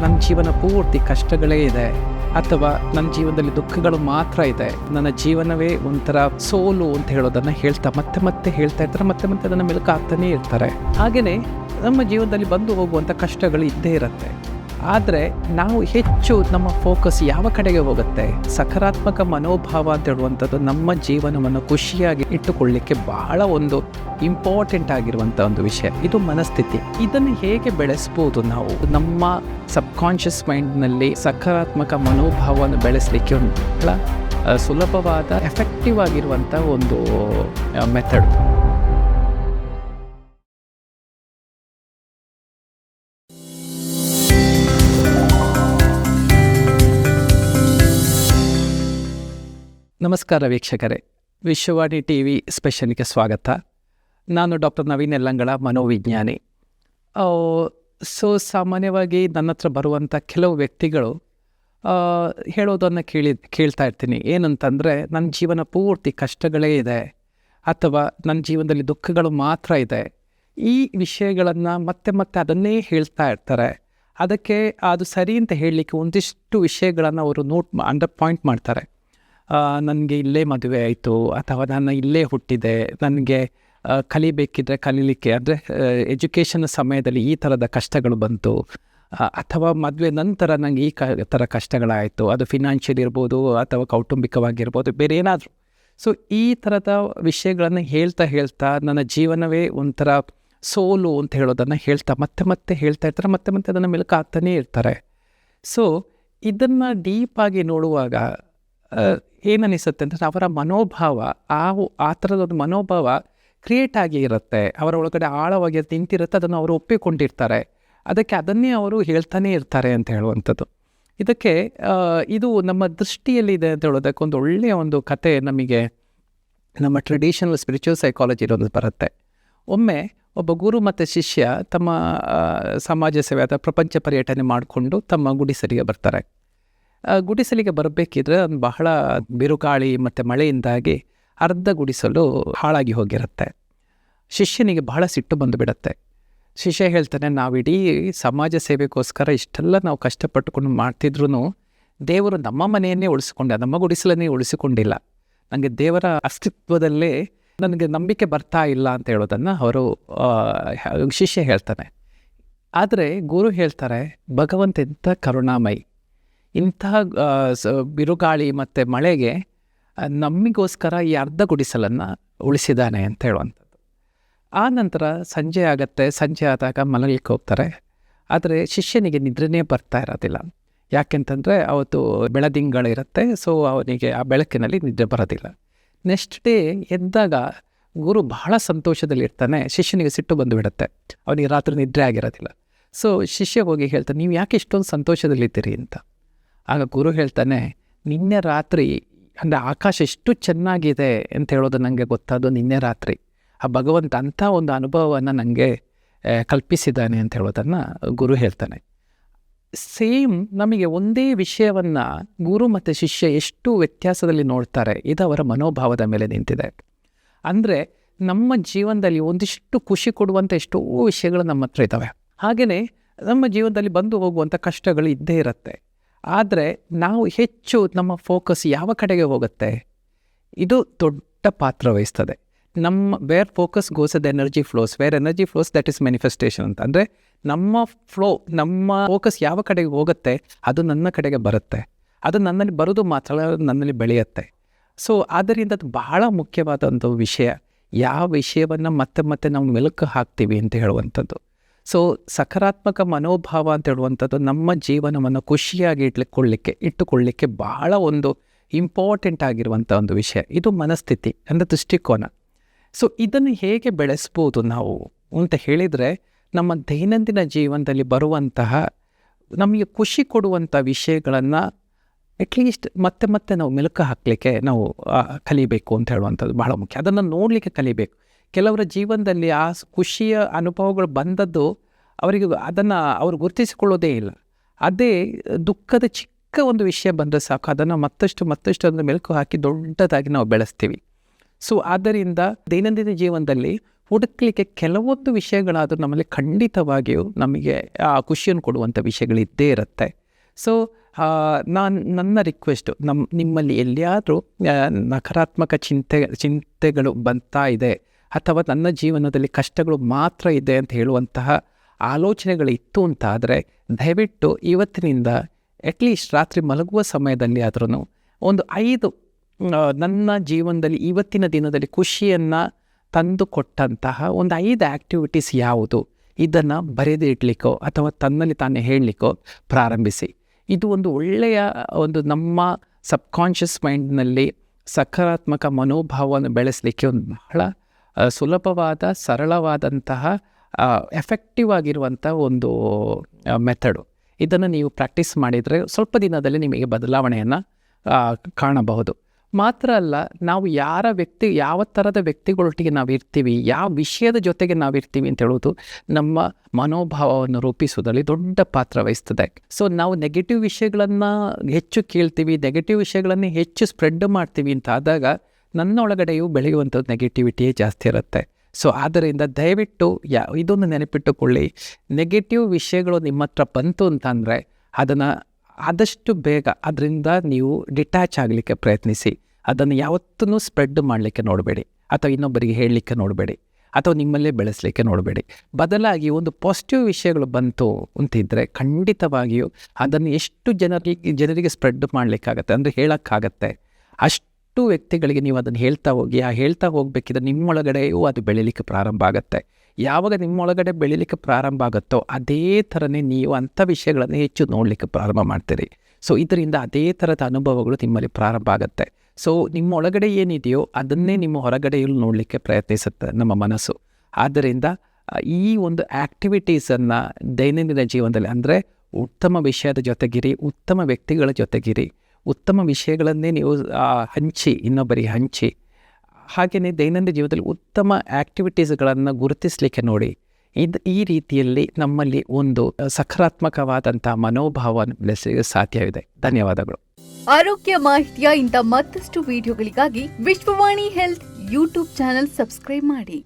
ನನ್ನ ಜೀವನ ಪೂರ್ತಿ ಕಷ್ಟಗಳೇ ಇದೆ, ಅಥವಾ ನನ್ನ ಜೀವನದಲ್ಲಿ ದುಃಖಗಳು ಮಾತ್ರ ಇದೆ, ನನ್ನ ಜೀವನವೇ ಒಂಥರ ಸೋಲು ಅಂತ ಹೇಳೋದನ್ನು ಹೇಳ್ತಾ ಮತ್ತೆ ಮತ್ತೆ ಹೇಳ್ತಾ ಇರ್ತಾರೆ, ಮತ್ತೆ ಮತ್ತೆ ಅದನ್ನು ಮೆಲುಕು ಹಾಕ್ತಾನೇ ಇರ್ತಾರೆ. ಹಾಗೆಯೇ ನಮ್ಮ ಜೀವನದಲ್ಲಿ ಬಂದು ಹೋಗುವಂಥ ಕಷ್ಟಗಳು ಇದ್ದೇ ಇರುತ್ತೆ. ಆದರೆ ನಾವು ಹೆಚ್ಚು ನಮ್ಮ ಫೋಕಸ್ ಯಾವ ಕಡೆಗೆ ಹೋಗುತ್ತೆ? ಸಕಾರಾತ್ಮಕ ಮನೋಭಾವ ಅಂತ ಹೇಳುವಂಥದ್ದು ನಮ್ಮ ಜೀವನವನ್ನು ಖುಷಿಯಾಗಿ ಇಟ್ಟುಕೊಳ್ಳಿಕ್ಕೆ ಬಹಳ ಒಂದು ಇಂಪಾರ್ಟೆಂಟ್ ಆಗಿರುವಂಥ ಒಂದು ವಿಷಯ. ಇದು ಮನಸ್ಥಿತಿ. ಇದನ್ನು ಹೇಗೆ ಬೆಳೆಸ್ಬೋದು ನಾವು? ನಮ್ಮ ಸಬ್ಕಾನ್ಷಿಯಸ್ ಮೈಂಡ್ನಲ್ಲಿ ಸಕಾರಾತ್ಮಕ ಮನೋಭಾವವನ್ನು ಬೆಳೆಸಲಿಕ್ಕೆ ಒಂದು ಬಹಳ ಸುಲಭವಾದ ಎಫೆಕ್ಟಿವ್ ಆಗಿರುವಂಥ ಒಂದು ಮೆಥಡ್. ನಮಸ್ಕಾರ ವೀಕ್ಷಕರೇ, ವಿಶ್ವವಾಣಿ TV ಸ್ಪೆಷಲ್ಗೆ ಸ್ವಾಗತ. ನಾನು ಡಾಕ್ಟರ್ ನವೀನ್ ಯಲ್ಲಂಗಳ, ಮನೋವಿಜ್ಞಾನಿ. ಸಾಮಾನ್ಯವಾಗಿ ನನ್ನ ಹತ್ರ ಬರುವಂಥ ಕೆಲವು ವ್ಯಕ್ತಿಗಳು ಹೇಳೋದನ್ನು ಕೇಳ್ತಾ ಇರ್ತೀನಿ. ಏನಂತಂದರೆ, ನನ್ನ ಜೀವನ ಪೂರ್ತಿ ಕಷ್ಟಗಳೇ ಇದೆ, ಅಥವಾ ನನ್ನ ಜೀವನದಲ್ಲಿ ದುಃಖಗಳು ಮಾತ್ರ ಇದೆ. ಈ ವಿಷಯಗಳನ್ನು ಮತ್ತೆ ಮತ್ತೆ ಅದನ್ನೇ ಹೇಳ್ತಾ ಇರ್ತಾರೆ. ಅದಕ್ಕೆ ಅದು ಸರಿ ಅಂತ ಹೇಳಲಿಕ್ಕೆ ಒಂದಿಷ್ಟು ವಿಷಯಗಳನ್ನು ಅವರು ಅಂಡರ್ ಪಾಯಿಂಟ್ ಮಾಡ್ತಾರೆ. ನನಗೆ ಇಲ್ಲೇ ಮದುವೆ ಆಯಿತು, ಅಥವಾ ನಾನು ಇಲ್ಲೇ ಹುಟ್ಟಿದೆ, ನನಗೆ ಕಲಿಬೇಕಿದ್ರೆ ಕಲೀಲಿಕ್ಕೆ ಅಂದರೆ ಎಜುಕೇಷನ್ ಸಮಯದಲ್ಲಿ ಈ ಥರದ ಕಷ್ಟಗಳು ಬಂತು, ಅಥವಾ ಮದುವೆ ನಂತರ ನನಗೆ ಈ ಥರ ಕಷ್ಟಗಳಾಯಿತು. ಅದು ಫಿನಾನ್ಷಿಯಲ್ ಇರ್ಬೋದು, ಅಥವಾ ಕೌಟುಂಬಿಕವಾಗಿರ್ಬೋದು, ಬೇರೆ ಏನಾದರೂ. ಈ ಥರದ ವಿಷಯಗಳನ್ನು ಹೇಳ್ತಾ ನನ್ನ ಜೀವನವೇ ಒಂಥರ ಸೋಲು ಅಂತ ಹೇಳೋದನ್ನು ಹೇಳ್ತಾ ಮತ್ತೆ ಮತ್ತೆ ಹೇಳ್ತಾ ಇರ್ತಾರೆ, ಮತ್ತೆ ಮತ್ತೆ ಅದನ್ನು ಮೆಲುಕು ಹಾಕ್ತಾನೇ ಇರ್ತಾರೆ. ಇದನ್ನು ಡೀಪಾಗಿ ನೋಡುವಾಗ ಏನನ್ನಿಸುತ್ತೆ ಅಂದರೆ, ಅವರ ಮನೋಭಾವ ಆ ಥರದೊಂದು ಮನೋಭಾವ ಕ್ರಿಯೇಟ್ ಆಗಿ ಇರುತ್ತೆ, ಅವರ ಒಳಗಡೆ ಆಳವಾಗಿ ನಿಂತಿರುತ್ತೆ. ಅದನ್ನು ಅವರು ಒಪ್ಪಿಕೊಂಡಿರ್ತಾರೆ, ಅದಕ್ಕೆ ಅದನ್ನೇ ಅವರು ಹೇಳ್ತಾನೆ ಇರ್ತಾರೆ ಅಂತ ಹೇಳುವಂಥದ್ದು. ಇದಕ್ಕೆ ಇದು ನಮ್ಮ ದೃಷ್ಟಿಯಲ್ಲಿದೆ ಅಂತ ಹೇಳೋದಕ್ಕೆ ಒಂದು ಒಳ್ಳೆಯ ಒಂದು ಕತೆ ನಮಗೆ ನಮ್ಮ ಟ್ರೆಡಿಷನಲ್ ಸ್ಪಿರಿಚುವಲ್ ಸೈಕಾಲಜಿ ಇರೋದು ಬರುತ್ತೆ. ಒಮ್ಮೆ ಒಬ್ಬ ಗುರು ಮತ್ತು ಶಿಷ್ಯ ತಮ್ಮ ಸಮಾಜ ಸೇವೆ ಅಥವಾ ಪ್ರಪಂಚ ಪರ್ಯಟನೆ ಮಾಡಿಕೊಂಡು ತಮ್ಮ ಗುಡಿಸಲಿಗೆ ಬರ್ತಾರೆ. ಗುಡಿಸಲಿಗೆ ಬರಬೇಕಿದ್ರೆ ಅದು ಬಹಳ ಬಿರುಗಾಳಿ ಮತ್ತು ಮಳೆಯಿಂದಾಗಿ ಅರ್ಧ ಗುಡಿಸಲು ಹಾಳಾಗಿ ಹೋಗಿರುತ್ತೆ. ಶಿಷ್ಯನಿಗೆ ಬಹಳ ಸಿಟ್ಟು ಬಂದು ಬಿಡುತ್ತೆ. ಶಿಷ್ಯ ಹೇಳ್ತಾನೆ, ನಾವಿಡೀ ಸಮಾಜ ಸೇವೆಗೋಸ್ಕರ ಇಷ್ಟೆಲ್ಲ ನಾವು ಕಷ್ಟಪಟ್ಟುಕೊಂಡು ಮಾಡ್ತಿದ್ರು ದೇವರು ನಮ್ಮ ಮನೆಯನ್ನೇ ನಮ್ಮ ಗುಡಿಸಲನ್ನೇ ಉಳಿಸಿಕೊಂಡಿಲ್ಲ. ನನಗೆ ದೇವರ ಅಸ್ತಿತ್ವದಲ್ಲೇ ನನಗೆ ನಂಬಿಕೆ ಬರ್ತಾ ಇಲ್ಲ ಅಂತ ಹೇಳೋದನ್ನು ಶಿಷ್ಯ ಹೇಳ್ತಾನೆ. ಆದರೆ ಗುರು ಹೇಳ್ತಾರೆ, ಭಗವಂತ ಎಂಥ ಕರುಣಾಮಯಿ, ಇಂತಹ ಬಿರುಗಾಳಿ ಮತ್ತು ಮಳೆಗೆ ನಮಗೋಸ್ಕರ ಈ ಅರ್ಧ ಗುಡಿಸಲನ್ನು ಉಳಿಸಿದ್ದಾನೆ ಅಂತ ಹೇಳುವಂಥದ್ದು. ಆ ನಂತರ ಸಂಜೆ ಆಗುತ್ತೆ. ಸಂಜೆ ಆದಾಗ ಮಲಗಲಿಕ್ಕೆ ಹೋಗ್ತಾರೆ. ಆದರೆ ಶಿಷ್ಯನಿಗೆ ನಿದ್ರೆನೇ ಬರ್ತಾ ಇರೋದಿಲ್ಲ. ಯಾಕೆಂತಂದರೆ ಅವತ್ತು ಬೆಳದಿಂಗಳಿರುತ್ತೆ. ಅವನಿಗೆ ಆ ಬೆಳಕಿನಲ್ಲಿ ನಿದ್ರೆ ಬರೋದಿಲ್ಲ. ನೆಕ್ಸ್ಟ್ ಡೇ ಎದ್ದಾಗ ಗುರು ಬಹಳ ಸಂತೋಷದಲ್ಲಿರ್ತಾನೆ. ಶಿಷ್ಯನಿಗೆ ಸಿಟ್ಟು ಬಂದು ಬಿಡುತ್ತೆ, ಅವನಿಗೆ ರಾತ್ರಿ ನಿದ್ರೆ ಆಗಿರೋದಿಲ್ಲ. ಶಿಷ್ಯ ಹೋಗಿ ಹೇಳ್ತಾನೆ, ನೀವು ಯಾಕೆ ಇಷ್ಟೊಂದು ಸಂತೋಷದಲ್ಲಿದ್ದೀರಿ ಅಂತ. ಆಗ ಗುರು ಹೇಳ್ತಾನೆ, ನಿನ್ನೆ ರಾತ್ರಿ ಅಂದರೆ ಆಕಾಶ ಎಷ್ಟು ಚೆನ್ನಾಗಿದೆ ಅಂತ ಹೇಳೋದು ನನಗೆ ಗೊತ್ತಾದು ನಿನ್ನೆ ರಾತ್ರಿ. ಆ ಭಗವಂತ ಅಂಥ ಒಂದು ಅನುಭವವನ್ನು ನನಗೆ ಕಲ್ಪಿಸಿದ್ದಾನೆ ಅಂತ ಹೇಳೋದನ್ನು ಗುರು ಹೇಳ್ತಾನೆ. ಸೇಮ್ ನಮಗೆ ಒಂದೇ ವಿಷಯವನ್ನು ಗುರು ಮತ್ತು ಶಿಷ್ಯ ಎಷ್ಟು ವ್ಯತ್ಯಾಸದಲ್ಲಿ ನೋಡ್ತಾರೆ, ಇದು ಅವರ ಮನೋಭಾವದ ಮೇಲೆ ನಿಂತಿದೆ. ಅಂದರೆ ನಮ್ಮ ಜೀವನದಲ್ಲಿ ಒಂದಿಷ್ಟು ಖುಷಿ ಕೊಡುವಂಥ ಎಷ್ಟೋ ವಿಷಯಗಳು ನಮ್ಮ ಹತ್ರ ಇದ್ದಾವೆ. ಹಾಗೆಯೇ ನಮ್ಮ ಜೀವನದಲ್ಲಿ ಬಂದು ಹೋಗುವಂಥ ಕಷ್ಟಗಳು ಇದ್ದೇ ಇರುತ್ತೆ. ಆದರೆ ನಾವು ಹೆಚ್ಚು ನಮ್ಮ ಫೋಕಸ್ ಯಾವ ಕಡೆಗೆ ಹೋಗುತ್ತೆ? ಇದು ದೊಡ್ಡ ಪಾತ್ರ ವಹಿಸ್ತದೆ. Where focus goes the energy flows, where energy flows that is manifestation ಅಂತ. ಅಂದರೆ ನಮ್ಮ ಫೋಕಸ್ ಯಾವ ಕಡೆಗೆ ಹೋಗುತ್ತೆ, ಅದು ನನ್ನ ಕಡೆಗೆ ಬರುತ್ತೆ. ಅದು ನನ್ನಲ್ಲಿ ಬರೋದು ಮಾತ್ರ, ನನ್ನಲ್ಲಿ ಬೆಳೆಯುತ್ತೆ. ಆದ್ದರಿಂದ ಅದು ಬಹಳ ಮುಖ್ಯವಾದ ಒಂದು ವಿಷಯ. ಯಾವ ವಿಷಯವನ್ನು ಮತ್ತೆ ಮತ್ತೆ ನಾವು ಮೆಲುಕು ಹಾಕ್ತೀವಿ ಅಂತ ಹೇಳುವಂಥದ್ದು. ಸಕಾರಾತ್ಮಕ ಮನೋಭಾವ ಅಂತ ಹೇಳುವಂಥದ್ದು ನಮ್ಮ ಜೀವನವನ್ನು ಖುಷಿಯಾಗಿ ಇಟ್ಟುಕೊಳ್ಳಿಕ್ಕೆ ಬಹಳ ಒಂದು ಇಂಪಾರ್ಟೆಂಟ್ ಆಗಿರುವಂಥ ಒಂದು ವಿಷಯ. ಇದು ಮನಸ್ಥಿತಿ ಅಂದರೆ ದೃಷ್ಟಿಕೋನ. ಇದನ್ನು ಹೇಗೆ ಬೆಳೆಸ್ಬೋದು ನಾವು ಅಂತ ಹೇಳಿದರೆ, ನಮ್ಮ ದೈನಂದಿನ ಜೀವನದಲ್ಲಿ ಬರುವಂತಹ ನಮಗೆ ಖುಷಿ ಕೊಡುವಂಥ ವಿಷಯಗಳನ್ನು ಅಟ್ಲೀಸ್ಟ್ ಮತ್ತೆ ಮತ್ತೆ ನಾವು ಮೆಲುಕು ಹಾಕಲಿಕ್ಕೆ ನಾವು ಕಲಿಬೇಕು ಅಂತ ಹೇಳುವಂಥದ್ದು ಬಹಳ ಮುಖ್ಯ. ಅದನ್ನು ನೋಡಲಿಕ್ಕೆ ಕಲಿಬೇಕು. ಕೆಲವರ ಜೀವನದಲ್ಲಿ ಆ ಖುಷಿಯ ಅನುಭವಗಳು ಬಂದದ್ದು ಅವರಿಗೆ ಅದನ್ನು ಅವರು ಗುರುತಿಸಿಕೊಳ್ಳೋದೇ ಇಲ್ಲ. ಅದೇ ದುಃಖದ ಚಿಕ್ಕ ಒಂದು ವಿಷಯ ಬಂದರೆ ಸಾಕು, ಅದನ್ನು ಮತ್ತಷ್ಟು ಅದನ್ನು ಮೆಲುಕು ಹಾಕಿ ದೊಡ್ಡದಾಗಿ ನಾವು ಬೆಳೆಸ್ತೀವಿ. ಆದ್ದರಿಂದ ದೈನಂದಿನ ಜೀವನದಲ್ಲಿ ಹುಡುಕ್ಲಿಕ್ಕೆ ಕೆಲವೊಂದು ವಿಷಯಗಳಾದರೂ ನಮ್ಮಲ್ಲಿ ಖಂಡಿತವಾಗಿಯೂ ನಮಗೆ ಆ ಖುಷಿಯನ್ನು ಕೊಡುವಂಥ ವಿಷಯಗಳಿದ್ದೇ ಇರುತ್ತೆ. ಸೊ ನನ್ನ ರಿಕ್ವೆಸ್ಟು ನಿಮ್ಮಲ್ಲಿ ಎಲ್ಲಿಯಾದರೂ ನಕಾರಾತ್ಮಕ ಚಿಂತೆಗಳು ಬರ್ತಾ ಇದೆ ಅಥವಾ ನನ್ನ ಜೀವನದಲ್ಲಿ ಕಷ್ಟಗಳು ಮಾತ್ರ ಇದೆ ಅಂತ ಹೇಳುವಂತಹ ಆಲೋಚನೆಗಳಿತ್ತು ಅಂತಾದರೆ ದಯವಿಟ್ಟು ಇವತ್ತಿನಿಂದ ಅಟ್ಲೀಸ್ಟ್ ರಾತ್ರಿ ಮಲಗುವ ಸಮಯದಲ್ಲಿ ಆದ್ರೂ ಒಂದು 5 ನನ್ನ ಜೀವನದಲ್ಲಿ ಇವತ್ತಿನ ದಿನದಲ್ಲಿ ಖುಷಿಯನ್ನು ತಂದು ಕೊಟ್ಟಂತಹ ಒಂದು 5 ಆ್ಯಕ್ಟಿವಿಟೀಸ್ ಯಾವುದು ಇದನ್ನು ಬರೆದು ಇಡಲಿಕ್ಕೋ ಅಥವಾ ತನ್ನಲ್ಲಿ ತಾನೇ ಹೇಳಲಿಕ್ಕೋ ಪ್ರಾರಂಭಿಸಿ. ಇದು ಒಂದು ಒಳ್ಳೆಯ ಒಂದು ನಮ್ಮ ಸಬ್ಕಾನ್ಷಿಯಸ್ ಮೈಂಡ್ನಲ್ಲಿ ಸಕಾರಾತ್ಮಕ ಮನೋಭಾವವನ್ನು ಬೆಳೆಸಲಿಕ್ಕೆ ಒಂದು ಬಹಳ ಸುಲಭವಾದ ಸರಳವಾದಂತಹ ಎಫೆಕ್ಟಿವ್ ಆಗಿರುವಂಥ ಒಂದು ಮೆಥಡು. ಇದನ್ನು ನೀವು ಪ್ರಾಕ್ಟೀಸ್ ಮಾಡಿದರೆ ಸ್ವಲ್ಪ ದಿನದಲ್ಲಿ ನಿಮಗೆ ಬದಲಾವಣೆಯನ್ನು ಕಾಣಬಹುದು. ಮಾತ್ರ ಅಲ್ಲ, ನಾವು ಯಾವ ಥರದ ವ್ಯಕ್ತಿಗಳೊಟ್ಟಿಗೆ ನಾವು ಇರ್ತೀವಿ, ಯಾವ ವಿಷಯದ ಜೊತೆಗೆ ನಾವು ಇರ್ತೀವಿ ಅಂತ ಹೇಳೋದು ನಮ್ಮ ಮನೋಭಾವವನ್ನು ರೂಪಿಸುವುದರಲ್ಲಿ ದೊಡ್ಡ ಪಾತ್ರ ವಹಿಸ್ತದೆ. ಸೊ ನಾವು ನೆಗೆಟಿವ್ ವಿಷಯಗಳನ್ನು ಹೆಚ್ಚು ಕೇಳ್ತೀವಿ, ನೆಗೆಟಿವ್ ವಿಷಯಗಳನ್ನೇ ಹೆಚ್ಚು ಸ್ಪ್ರೆಡ್ ಮಾಡ್ತೀವಿ ಅಂತ ಆದಾಗ ನನ್ನೊಳಗಡೆಯೂ ಬೆಳೆಯುವಂಥದ್ದು ನೆಗೆಟಿವಿಟಿಯೇ ಜಾಸ್ತಿ ಇರುತ್ತೆ. ಸೊ ಆದ್ದರಿಂದ ದಯವಿಟ್ಟು ಇದೊಂದು ನೆನಪಿಟ್ಟುಕೊಳ್ಳಿ, ನೆಗೆಟಿವ್ ವಿಷಯಗಳು ನಿಮ್ಮ ಹತ್ರ ಬಂತು ಅಂತಂದರೆ ಅದನ್ನು ಆದಷ್ಟು ಬೇಗ ಅದರಿಂದ ನೀವು ಡಿಟ್ಯಾಚ್ ಆಗಲಿಕ್ಕೆ ಪ್ರಯತ್ನಿಸಿ. ಅದನ್ನು ಯಾವತ್ತೂ ಸ್ಪ್ರೆಡ್ ಮಾಡಲಿಕ್ಕೆ ನೋಡಬೇಡಿ ಅಥವಾ ಇನ್ನೊಬ್ಬರಿಗೆ ಹೇಳಲಿಕ್ಕೆ ನೋಡಬೇಡಿ ಅಥವಾ ನಿಮ್ಮಲ್ಲೇ ಬೆಳೆಸಲಿಕ್ಕೆ ನೋಡಬೇಡಿ. ಬದಲಾಗಿ ಒಂದು ಪಾಸಿಟಿವ್ ವಿಷಯಗಳು ಬಂತು ಅಂತಿದ್ದರೆ ಖಂಡಿತವಾಗಿಯೂ ಅದನ್ನು ಎಷ್ಟು ಜನರಿಗೆ ಸ್ಪ್ರೆಡ್ ಮಾಡಲಿಕ್ಕಾಗತ್ತೆ ಅಂದರೆ ಹೇಳೋಕ್ಕಾಗತ್ತೆ, ಅಷ್ಟು ವ್ಯಕ್ತಿಗಳಿಗೆ ನೀವು ಅದನ್ನು ಹೇಳ್ತಾ ಹೋಗಿ. ಹೇಳ್ತಾ ಹೋಗಬೇಕಿದ್ರೆ ನಿಮ್ಮೊಳಗಡೆಯೂ ಅದು ಬೆಳೀಲಿಕ್ಕೆ ಪ್ರಾರಂಭ ಆಗುತ್ತೆ. ಯಾವಾಗ ನಿಮ್ಮೊಳಗಡೆ ಬೆಳೀಲಿಕ್ಕೆ ಪ್ರಾರಂಭ ಆಗುತ್ತೋ ಅದೇ ಥರನೇ ನೀವು ಅಂಥ ವಿಷಯಗಳನ್ನು ಹೆಚ್ಚು ನೋಡಲಿಕ್ಕೆ ಪ್ರಾರಂಭ ಮಾಡ್ತೀರಿ. ಸೊ ಇದರಿಂದ ಅದೇ ಥರದ ಅನುಭವಗಳು ನಿಮ್ಮಲ್ಲಿ ಪ್ರಾರಂಭ ಆಗುತ್ತೆ. ಸೊ ನಿಮ್ಮ ಒಳಗಡೆ ಏನಿದೆಯೋ ಅದನ್ನೇ ನಿಮ್ಮ ಹೊರಗಡೆಯಲ್ಲೂ ನೋಡಲಿಕ್ಕೆ ಪ್ರಯತ್ನಿಸುತ್ತೆ ನಮ್ಮ ಮನಸ್ಸು. ಆದ್ದರಿಂದ ಈ ಒಂದು ಆ್ಯಕ್ಟಿವಿಟೀಸನ್ನು ದೈನಂದಿನ ಜೀವನದಲ್ಲಿ ಅಂದರೆ ಉತ್ತಮ ವಿಷಯದ ಜೊತೆಗಿರಿ, ಉತ್ತಮ ವ್ಯಕ್ತಿಗಳ ಜೊತೆಗಿರಿ, ಉತ್ತಮ ವಿಷಯಗಳನ್ನೇ ನೀವು ಇನ್ನೊಬ್ಬರಿಗೆ ಹಂಚಿ, ಹಾಗೆಯೇ ದೈನಂದಿನ ಜೀವನದಲ್ಲಿ ಉತ್ತಮ ಆ್ಯಕ್ಟಿವಿಟೀಸ್ಗಳನ್ನು ಗುರುತಿಸಲಿಕ್ಕೆ ನೋಡಿ. ಈ ರೀತಿಯಲ್ಲಿ ನಮ್ಮಲ್ಲಿ ಒಂದು ಸಕಾರಾತ್ಮಕವಾದಂಥ ಮನೋಭಾವವನ್ನು ಬೆಳೆಸಲಿಕ್ಕೆ ಸಾಧ್ಯವಿದೆ. ಧನ್ಯವಾದಗಳು. ಆರೋಗ್ಯ ಮಾಹಿತಿಯ ಇಂಥ ಮತ್ತಷ್ಟು ವಿಡಿಯೋಗಳಿಗಾಗಿ Vishwavani health YouTube channel subscribe ಮಾಡಿ.